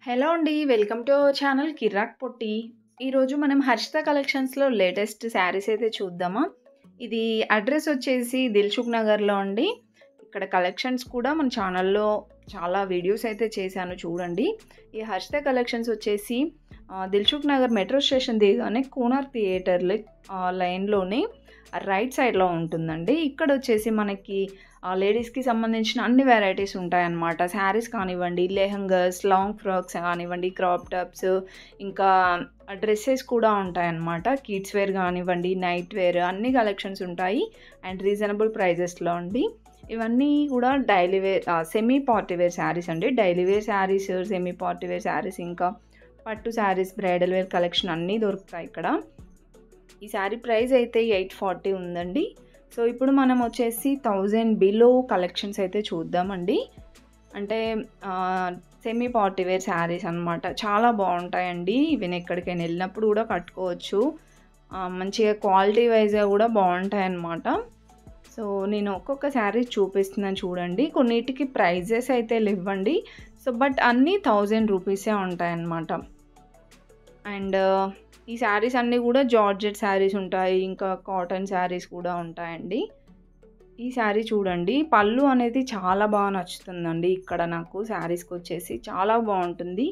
Hello అండి. Welcome to our channel కిర్రాక్ పొట్టి. ఈరోజు మనం హర్షిత కలెక్షన్స్‌లో లేటెస్ట్ శారీస్ అయితే చూద్దామా? ఇది అడ్రెస్ వచ్చేసి దిల్‌సుఖ్ నగర్‌లో అండి. ఇక్కడ కలెక్షన్స్ కూడా మన ఛానల్‌లో చాలా వీడియోస్ అయితే చేశాను చూడండి. ఈ హర్షిత కలెక్షన్స్ వచ్చేసి దిల్‌సుఖ్ నగర్ మెట్రో స్టేషన్ దిగగానే కోనార్క్ థియేటర్ లైన్‌లోనే రైట్ సైడ్‌లో ఉంటుందండి. ఇక్కడ వచ్చేసి మనకి లేడీస్‌కి సంబంధించిన అన్ని వెరైటీస్ ఉంటాయన్నమాట. శారీస్ కానివ్వండి, లెహంగాస్, లాంగ్ ఫ్రాక్స్ కానివ్వండి, క్రాప్ టాప్స్, ఇంకా డ్రెసెస్ కూడా ఉంటాయన్నమాట. కిడ్స్ వేర్ కానివ్వండి, నైట్ వేర్ అన్ని కలెక్షన్స్ ఉంటాయి అండ్ రీజనబుల్ ప్రైజెస్‌లో అండి. ఇవన్నీ కూడా daily wear semi party wear saris అండి. Daily wear saris, semi party wear saris, ఇంకా పట్టు శారీస్, బ్రైడల్ వేర్ కలెక్షన్ అన్నీ దొరుకుతాయి ఇక్కడ. ఈ శారీ ప్రైస్ అయితే 840 ఉందండి. సో ఇప్పుడు మనం వచ్చేసి 1000 బిలో కలెక్షన్స్ అయితే చూద్దామండి. అంటే సెమీ పార్టీ వేర్ శారీస్ అనమాట. చాలా బాగుంటాయండి. ఈవెన్ ఎక్కడికైనా వెళ్ళినప్పుడు కూడా కట్టుకోవచ్చు. మంచిగా క్వాలిటీ వైజ్గా కూడా బాగుంటాయన్నమాట. సో నేను ఒక్కొక్క శారీ చూపిస్తున్నాను చూడండి. కొన్నిటికి ప్రైజెస్ అయితే లేవండి. సో బట్ అన్నీ 1000 రూపీసే ఉంటాయన్నమాట. అండ్ ఈ శారీస్ అన్నీ కూడా జార్జెట్ శారీస్ ఉంటాయి, ఇంకా కాటన్ శారీస్ కూడా ఉంటాయండి. ఈ శారీ చూడండి, పళ్ళు అనేది చాలా బాగా నచ్చుతుందండి. ఇక్కడ నాకు శారీస్కి వచ్చేసి చాలా బాగుంటుంది.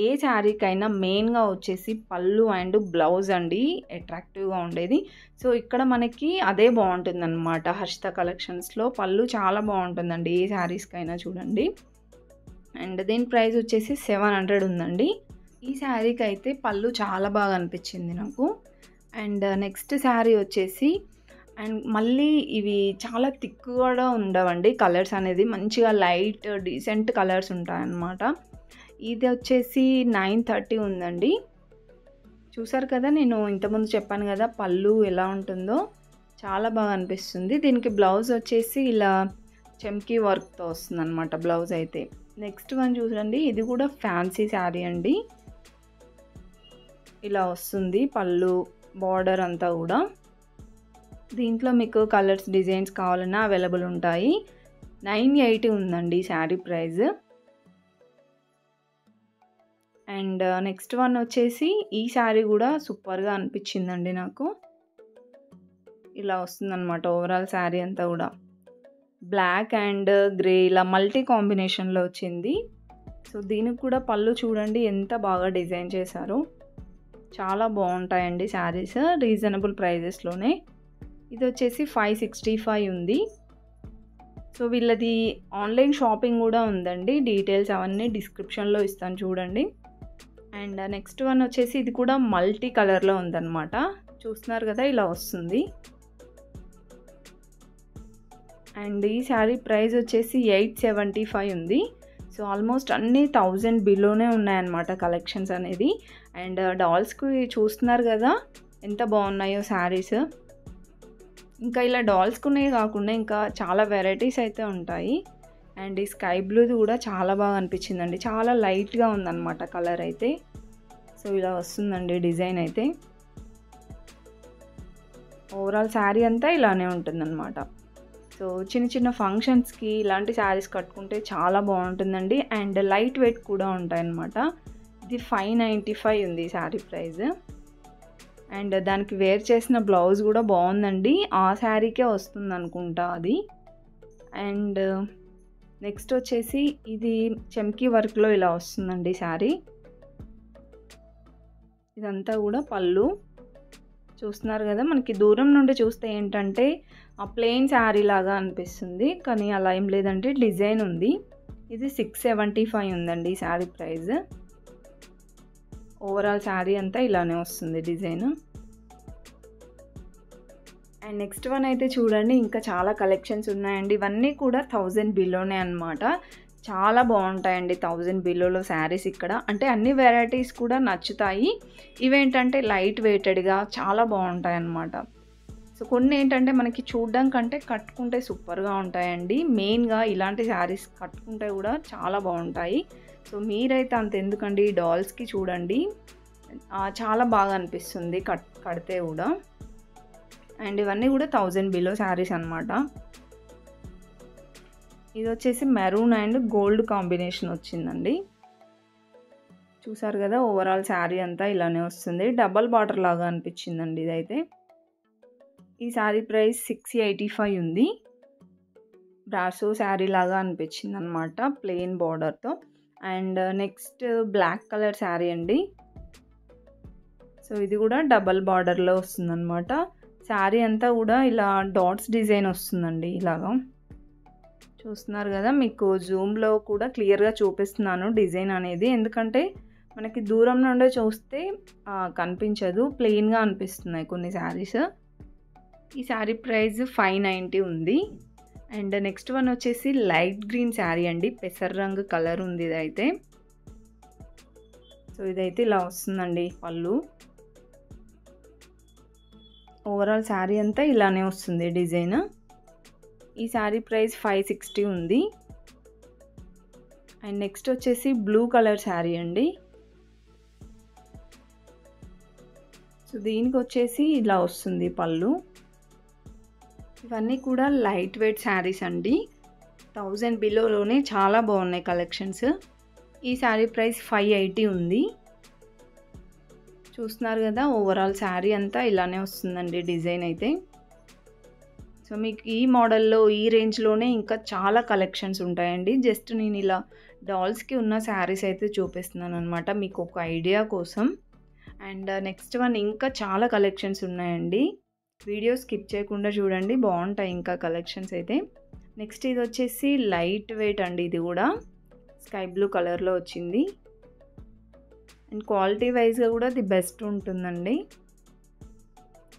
ఏ శారీకైనా మెయిన్గా వచ్చేసి పళ్ళు అండ్ బ్లౌజ్ అండి అట్రాక్టివ్గా ఉండేది. సో ఇక్కడ మనకి అదే బాగుంటుంది అనమాట. హర్షిత కలెక్షన్స్లో పళ్ళు చాలా బాగుంటుందండి ఏ శారీస్కైనా చూడండి. అండ్ దీని ప్రైస్ వచ్చేసి 700 ఉందండి. ఈ శారీకి అయితే పళ్ళు చాలా బాగా అనిపించింది నాకు. అండ్ నెక్స్ట్ శారీ వచ్చేసి అండ్ మళ్ళీ ఇవి చాలా థిక్ కూడా ఉండవండి. కలర్స్ అనేది మంచిగా లైట్ డీసెంట్ కలర్స్ ఉంటాయన్నమాట. ఇది వచ్చేసి 930 ఉందండి. చూసారు కదా, నేను ఇంతకుముందు చెప్పాను కదా పళ్ళు ఎలా ఉంటుందో, చాలా బాగా అనిపిస్తుంది. దీనికి బ్లౌజ్ వచ్చేసి ఇలా చెమ్కీ వర్క్తో వస్తుంది అనమాట బ్లౌజ్ అయితే. నెక్స్ట్ వన్ చూడండి, ఇది కూడా ఫ్యాన్సీ శారీ అండి. ఇలా వస్తుంది పళ్ళు, బార్డర్ అంతా కూడా. దీంట్లో మీకు కలర్స్, డిజైన్స్ కావాలన్నా అవైలబుల్ ఉంటాయి. 980 ఉందండి sari price. And next one వచ్చేసి ఈ శారీ కూడా సూపర్గా అనిపించిందండి నాకు. ఇలా వస్తుందన్నమాట ఓవరాల్ శారీ అంతా కూడా. బ్లాక్ అండ్ గ్రే ఇలా మల్టీ కాంబినేషన్లో వచ్చింది. సో దీనికి కూడా పళ్ళు చూడండి ఎంత బాగా డిజైన్ చేశారో. చాలా బాగుంటాయండి శారీస్, రీజనబుల్ ప్రైజెస్లోనే. ఇది వచ్చేసి 565 ఉంది. సో వీళ్ళది ఆన్లైన్ షాపింగ్ కూడా ఉందండి. డీటెయిల్స్ అవన్నీ డిస్క్రిప్షన్లో ఇస్తాను చూడండి. అండ్ నెక్స్ట్ వన్ వచ్చేసి ఇది కూడా మల్టీ కలర్లో ఉందన్నమాట. చూస్తున్నారు కదా, ఇలా వస్తుంది. అండ్ ఈ శారీ ప్రైస్ వచ్చేసి 875 ఉంది. సో ఆల్మోస్ట్ అన్నీ 1000 బిలోనే ఉన్నాయన్నమాట కలెక్షన్స్ అనేది. అండ్ డాల్స్కి చూస్తున్నారు కదా ఎంత బాగున్నాయో శారీస్. ఇంకా ఇలా డాల్స్కునే కాకుండా ఇంకా చాలా వెరైటీస్ అయితే ఉంటాయి. అండ్ ఈ స్కై బ్లూది కూడా చాలా బాగా అనిపించిందండి. చాలా లైట్గా ఉందన్నమాట కలర్ అయితే. సో ఇలా వస్తుందండి డిజైన్ అయితే. ఓవరాల్ శారీ అంతా ఇలానే ఉంటుందన్నమాట. సో చిన్న చిన్న ఫంక్షన్స్కి ఇలాంటి శారీస్ కట్టుకుంటే చాలా బాగుంటుందండి. అండ్ లైట్ వెయిట్ కూడా ఉంటాయన్నమాట. ఇది 595 ఉంది శారీ ప్రైస్. అండ్ దానికి వేర్ చేసిన బ్లౌజ్ కూడా బాగుందండి. ఆ శారీకే వస్తుంది అనుకుంటా అది. అండ్ నెక్స్ట్ వచ్చేసి ఇది చెమ్కీ వర్క్లో ఇలా వస్తుందండి శారీ. ఇదంతా కూడా పళ్ళు. చూస్తున్నారు కదా, మనకి దూరం నుండి చూస్తే ఏంటంటే ప్లెయిన్ శారీ లాగా అనిపిస్తుంది, కానీ అలా ఏం లేదంటే డిజైన్ ఉంది. ఇది 675 ఉందండి శారీ ప్రైస్. ఓవరాల్ శారీ అంతా ఇలానే వస్తుంది డిజైన్. అండ్ నెక్స్ట్ వన్ అయితే చూడండి, ఇంకా చాలా కలెక్షన్స్ ఉన్నాయండి. ఇవన్నీ కూడా 1000 బిలోనే అనమాట. చాలా బాగుంటాయండి 1000 బిలోలో శారీస్ ఇక్కడ. అంటే అన్ని వెరైటీస్ కూడా నచ్చుతాయి. ఇవేంటంటే లైట్ వెయిటెడ్గా చాలా బాగుంటాయి అన్నమాట. సో కొన్ని ఏంటంటే మనకి చూడడం కంటే కట్టుకుంటే సూపర్గా ఉంటాయండి. మెయిన్గా ఇలాంటి శారీస్ కట్టుకుంటే కూడా చాలా బాగుంటాయి. సో మీరైతే అంత ఎందుకండి, డాల్స్కి చూడండి చాలా బాగా అనిపిస్తుంది కడితే కూడా. అండ్ ఇవన్నీ కూడా 1000 బిలో శారీస్ అనమాట. ఇది వచ్చేసి మెరూన్ అండ్ గోల్డ్ కాంబినేషన్ వచ్చిందండి. చూసారు కదా ఓవరాల్ శారీ అంతా ఇలానే వస్తుంది. డబల్ బార్డర్ లాగా అనిపించిందండి ఇదైతే. ఈ శారీ ప్రైస్ 685 ఉంది. బ్రాసో శారీ లాగా అనిపించింది అనమాట ప్లెయిన్ బార్డర్తో. And next black colour sari అండి. సో ఇది కూడా డబల్ బార్డర్లో వస్తుందన్నమాట. శారీ అంతా కూడా ఇలా డాట్స్ డిజైన్ వస్తుందండి ఇలాగా. చూస్తున్నారు కదా, మీకు జూమ్లో కూడా క్లియర్గా చూపిస్తున్నాను డిజైన్ అనేది. ఎందుకంటే మనకి దూరం నుండే చూస్తే కనిపించదు, ప్లెయిన్గా అనిపిస్తున్నాయి కొన్ని శారీస్. ఈ శారీ ప్రైస్ 590 ఉంది. అండ్ నెక్స్ట్ వన్ వచ్చేసి లైట్ గ్రీన్ శారీ అండి. పెసర రంగు కలర్ ఉంది ఇదైతే. సో ఇదైతే ఇలా వస్తుందండి పళ్ళు. ఓవరాల్ శారీ అంతా ఇలానే వస్తుంది డిజైన్. ఈ శారీ ప్రైస్ 560 ఉంది. అండ్ నెక్స్ట్ వచ్చేసి బ్లూ కలర్ శారీ అండి. సో దీనికి వచ్చేసి ఇలా వస్తుంది పళ్ళు. ఇవన్నీ కూడా లైట్ వెయిట్ శారీస్ అండి. 1000 బిలోలోనే చాలా బాగున్నాయి కలెక్షన్స్. ఈ శారీ ప్రైస్ 580 ఉంది. చూస్తున్నారు కదా, ఓవరాల్ శారీ అంతా ఇలానే వస్తుందండి డిజైన్ అయితే. సో మీకు ఈ మోడల్లో ఈ రేంజ్లోనే ఇంకా చాలా కలెక్షన్స్ ఉంటాయండి. జస్ట్ నేను ఇలా డాల్స్కి ఉన్న శారీస్ అయితే చూపిస్తున్నాను అనమాట మీకు ఒక ఐడియా కోసం. అండ్ నెక్స్ట్ వన్ ఇంకా చాలా కలెక్షన్స్ ఉన్నాయండి. వీడియో స్కిప్ చేయకుండా చూడండి, బాగుంటాయి ఇంకా కలెక్షన్స్ అయితే. నెక్స్ట్ ఇది వచ్చేసి లైట్ వెయిట్ అండి. ఇది కూడా స్కై బ్లూ కలర్లో వచ్చింది. అండ్ క్వాలిటీ వైజ్గా కూడా ది బెస్ట్ ఉంటుందండి.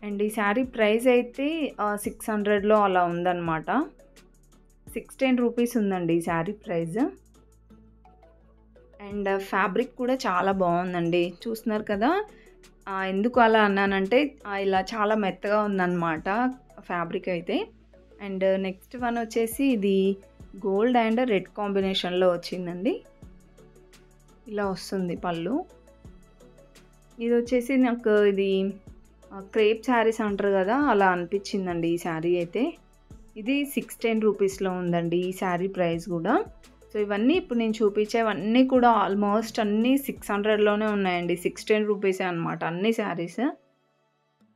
అండ్ ఈ శారీ ప్రైస్ అయితే 600లో అలా ఉందన్నమాట. 16 రూపీస్ ఉందండి ఈ శారీ ప్రైస్. అండ్ ఫ్యాబ్రిక్ కూడా చాలా బాగుందండి. చూస్తున్నారు కదా, ఎందుకు అలా అన్నానంటే ఇలా చాలా మెత్తగా ఉందన్నమాట ఫ్యాబ్రిక్ అయితే. అండ్ నెక్స్ట్ వన్ వచ్చేసి ఇది గోల్డ్ అండ్ రెడ్ కాంబినేషన్లో వచ్చిందండి. ఇలా వస్తుంది పళ్ళు. ఇది వచ్చేసి నాకు ఇది క్రేప్ శారీస్ అంటారు కదా, అలా అనిపించిందండి ఈ శారీ అయితే. ఇది 610 రూపీస్లో ఉందండి ఈ శారీ ప్రైస్ కూడా. సో ఇవన్నీ ఇప్పుడు నేను చూపించేవన్నీ కూడా ఆల్మోస్ట్ అన్నీ 600లోనే ఉన్నాయండి. 610 రూపీసే అనమాట అన్ని శారీస్.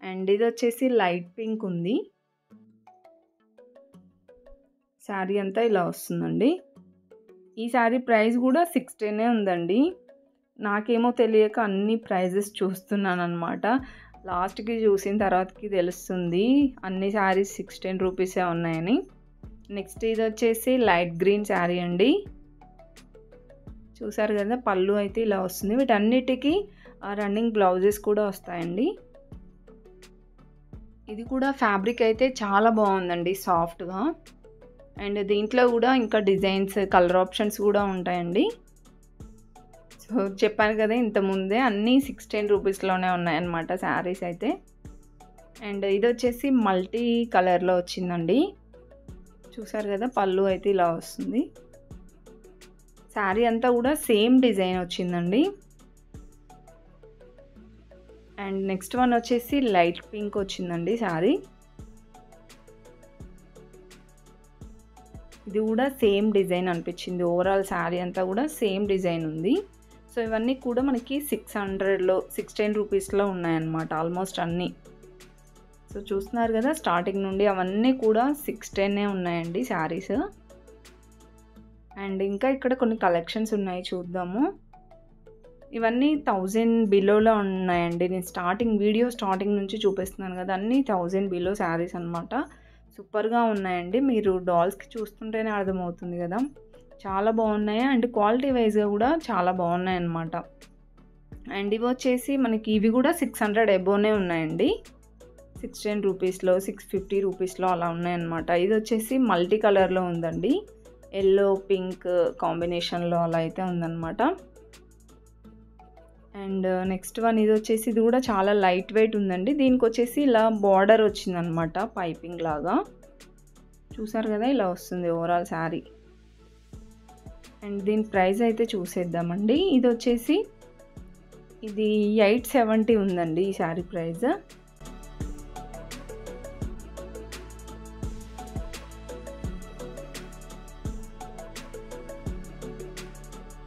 అండ్ ఇది వచ్చేసి లైట్ పింక్ ఉంది. శారీ అంతా ఇలా వస్తుందండి. ఈ శారీ ప్రైస్ కూడా 610 ఉందండి. నాకేమో తెలియక అన్ని ప్రైజెస్ చూస్తున్నాను అనమాట. లాస్ట్కి చూసిన తర్వాతకి తెలుస్తుంది అన్ని శారీస్ 610 రూపీసే ఉన్నాయని. నెక్స్ట్ ఇది వచ్చేసి లైట్ గ్రీన్ శారీ అండి. చూసారు కదా, పళ్ళు అయితే ఇలా వస్తుంది. వీటన్నిటికీ రన్నింగ్ బ్లౌజెస్ కూడా వస్తాయండి. ఇది కూడా ఫ్యాబ్రిక్ అయితే చాలా బాగుందండి, సాఫ్ట్గా. అండ్ దీంట్లో కూడా ఇంకా డిజైన్స్, కలర్ ఆప్షన్స్ కూడా ఉంటాయండి. సో చెప్పాను కదా ఇంతకుముందే, అన్నీ 610 రూపీస్లోనే ఉన్నాయన్నమాట శారీస్ అయితే. అండ్ ఇది వచ్చేసి మల్టీ కలర్లో వచ్చిందండి. చూసారు కదా, పళ్ళు అయితే ఇలా వస్తుంది. శారీ అంతా కూడా సేమ్ డిజైన్ వచ్చిందండి. అండ్ నెక్స్ట్ వన్ వచ్చేసి లైట్ పింక్ వచ్చిందండి శారీ. ఇది కూడా సేమ్ డిజైన్ అనిపించింది. ఓవరాల్ శారీ అంతా కూడా సేమ్ డిజైన్ ఉంది. సో ఇవన్నీ కూడా మనకి 600లో 610 రూపీస్లో ఉన్నాయన్నమాట ఆల్మోస్ట్ అన్నీ. సో చూస్తున్నారు కదా, స్టార్టింగ్ నుండి అవన్నీ కూడా 610 ఉన్నాయండి శారీస్. అండ్ ఇంకా ఇక్కడ కొన్ని కలెక్షన్స్ ఉన్నాయి, చూద్దాము. ఇవన్నీ 1000 బిలోలో ఉన్నాయండి. నేను వీడియో స్టార్టింగ్ నుంచి చూపిస్తున్నాను కదా, అన్నీ 1000 బిలో శారీస్ అనమాట. సూపర్గా ఉన్నాయండి. మీరు డాల్స్కి చూస్తుంటేనే అర్థమవుతుంది కదా, చాలా బాగున్నాయి. అండ్ క్వాలిటీ వైజ్గా కూడా చాలా బాగున్నాయి అన్నమాట. అండ్ ఇవి వచ్చేసి మనకి ఇవి కూడా 600 అబోనే ఉన్నాయండి. 610 రూపీస్లో 650 రూపీస్లో అలా ఉన్నాయన్నమాట. ఇది వచ్చేసి మల్టీ కలర్లో ఉందండి. ఎల్లో పింక్ కాంబినేషన్లో అలా అయితే ఉందన్నమాట. అండ్ నెక్స్ట్ వన్ ఇది వచ్చేసి ఇది కూడా చాలా లైట్ వెయిట్ ఉందండి. దీనికి వచ్చేసి ఇలా బార్డర్ వచ్చిందనమాట, పైపింగ్ లాగా. చూసారు కదా, ఇలా వస్తుంది ఓవరాల్ శారీ. అండ్ దీని ప్రైస్ అయితే చూసేద్దామండి. ఇది వచ్చేసి ఇది 870 ఉందండి ఈ శారీ ప్రైస్.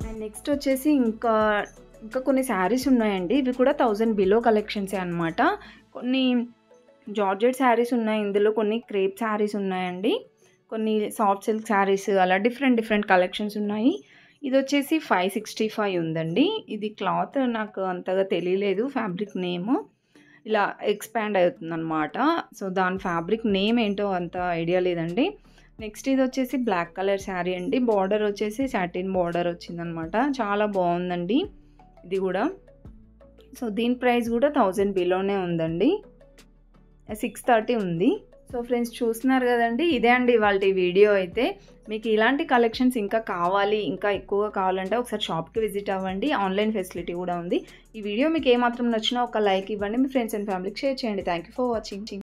అండ్ నెక్స్ట్ వచ్చేసి ఇంకా ఇంకా కొన్ని శారీస్ ఉన్నాయండి. ఇవి కూడా 1000 బిలో కలెక్షన్సే అనమాట. కొన్ని జార్జెట్ శారీస్ ఉన్నాయి ఇందులో, కొన్ని క్రేప్ శారీస్ ఉన్నాయండి, కొన్ని సాఫ్ట్ సిల్క్ శారీస్, అలా డిఫరెంట్ కలెక్షన్స్ ఉన్నాయి. ఇదొచ్చేసి 565 ఉందండి. ఇది క్లాత్ నాకు అంతగా తెలియలేదు ఫ్యాబ్రిక్ నేమ్. ఇలా ఎక్స్పాండ్ అవుతుందనమాట. సో, దాని ఫ్యాబ్రిక్ నేమ్ ఏంటో అంత ఐడియా లేదండి. నెక్స్ట్ ఇదొచ్చేసి బ్లాక్ కలర్ శారీ అండి. బార్డర్ వచ్చేసి సాటిన్ బార్డర్ వచ్చిందనమాట. చాలా బాగుందండి ఇది కూడా. సో, దీని ప్రైస్ కూడా 1000 బిలోనే ఉందండి. 630 ఉంది. సో ఫ్రెండ్స్, చూస్తున్నారు కదండి, ఇదే అండి ఇవాల్టి వీడియో అయితే. మీకు ఇలాంటి కలెక్షన్స్ ఇంకా కావాలి, ఇంకా ఎక్కువగా కావాలంటే ఒకసారి షాప్కి విజిట్ అవ్వండి. ఆన్లైన్ ఫెసిలిటీ కూడా ఉంది. ఈ వీడియో మీకు ఏమాత్రం నచ్చినా ఒక లైక్ ఇవ్వండి. మీ ఫ్రెండ్స్ అండ్ ఫ్యామిలీకి షేర్ చేయండి. Thank you for watching.